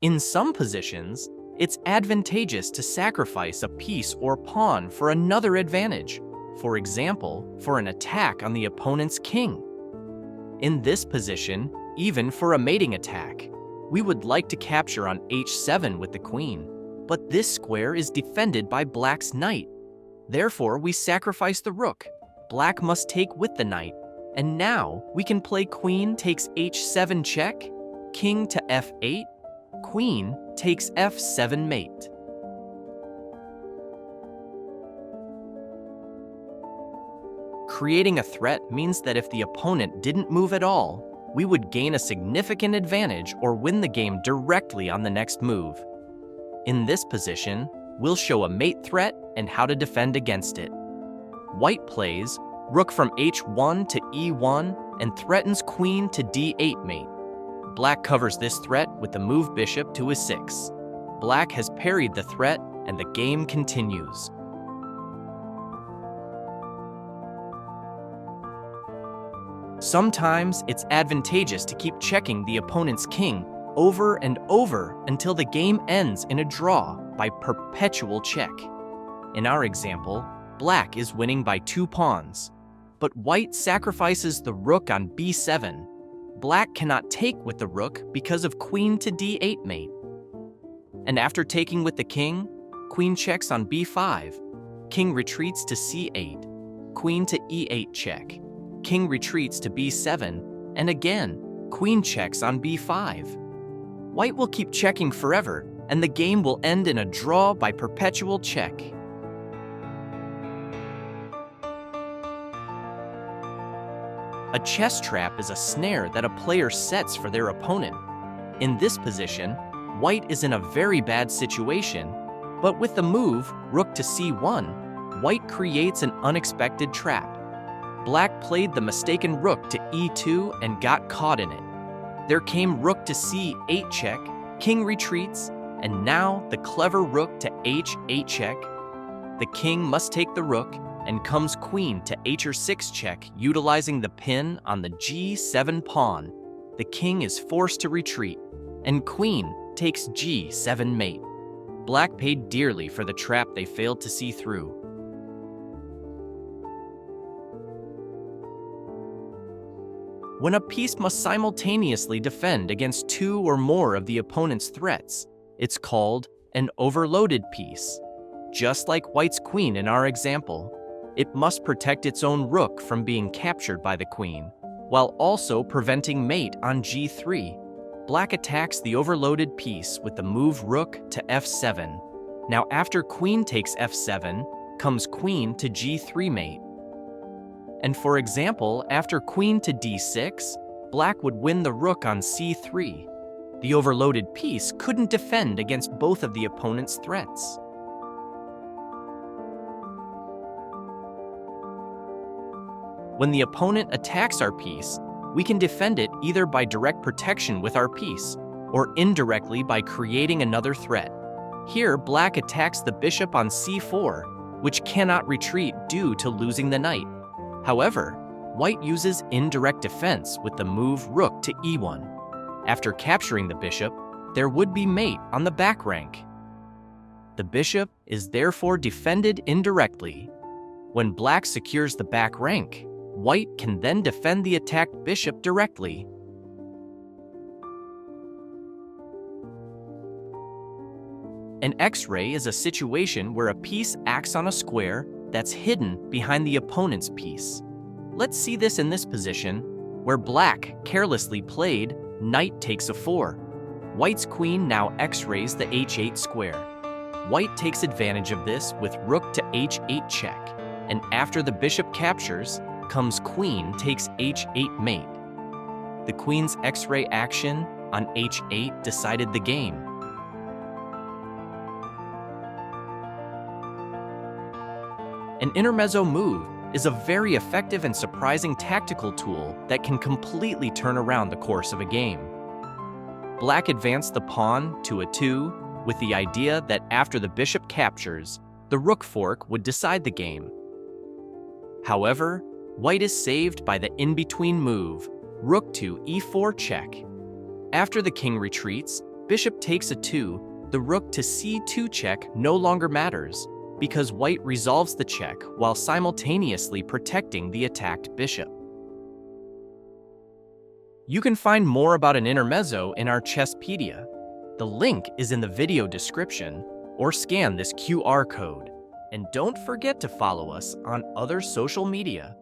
In some positions, it's advantageous to sacrifice a piece or pawn for another advantage, for example, for an attack on the opponent's king. In this position, even for a mating attack, we would like to capture on h7 with the queen, but this square is defended by black's knight. Therefore, we sacrifice the rook. Black must take with the knight, and now we can play queen takes h7 check, king to f8, queen takes f7 mate. Creating a threat means that if the opponent didn't move at all, we would gain a significant advantage or win the game directly on the next move. In this position, we'll show a mate threat and how to defend against it. White plays rook from h1 to e1 and threatens queen to d8 mate. Black covers this threat with the move bishop to e6. Black has parried the threat and the game continues. Sometimes it's advantageous to keep checking the opponent's king over and over until the game ends in a draw by perpetual check. In our example, black is winning by 2 pawns, but white sacrifices the rook on b7. Black cannot take with the rook because of queen to d8 mate. And after taking with the king, queen checks on b5. King retreats to c8. Queen to e8 check. King retreats to b7, and again, queen checks on b5. White will keep checking forever, and the game will end in a draw by perpetual check. A chess trap is a snare that a player sets for their opponent. In this position, white is in a very bad situation, but with the move rook to c1, white creates an unexpected trap. Black played the mistaken rook to e2 and got caught in it. There came rook to c8 check, king retreats, and now the clever rook to h8 check. The king must take the rook, and comes queen to h6 check, utilizing the pin on the g7 pawn. The king is forced to retreat, and queen takes g7 mate. Black paid dearly for the trap they failed to see through. When a piece must simultaneously defend against 2 or more of the opponent's threats, it's called an overloaded piece. Just like white's queen in our example, it must protect its own rook from being captured by the queen, while also preventing mate on g3. Black attacks the overloaded piece with the move rook to f7. Now after queen takes f7, comes queen to g3 mate. And for example, after queen to d6, black would win the rook on c3. The overloaded piece couldn't defend against both of the opponent's threats. When the opponent attacks our piece, we can defend it either by direct protection with our piece, or indirectly by creating another threat. Here, black attacks the bishop on c4, which cannot retreat due to losing the knight. However, white uses indirect defense with the move rook to e1. After capturing the bishop, there would be mate on the back rank. The bishop is therefore defended indirectly. When black secures the back rank, white can then defend the attacked bishop directly. An X-ray is a situation where a piece acts on a square that's hidden behind the opponent's piece. Let's see this in this position, where black carelessly played knight takes a4. White's queen now X-rays the h8 square. White takes advantage of this with rook to h8 check, and after the bishop captures, comes queen takes h8 mate. The queen's X-ray action on h8 decided the game. An intermezzo move is a very effective and surprising tactical tool that can completely turn around the course of a game. Black advanced the pawn to a2 with the idea that after the bishop captures, the rook fork would decide the game. However, white is saved by the in-between move, rook to e4 check. After the king retreats, bishop takes a 2, the rook to c2 check no longer matters, because white resolves the check while simultaneously protecting the attacked bishop. You can find more about an intermezzo in our Chesspedia. The link is in the video description, or scan this QR code. And don't forget to follow us on other social media.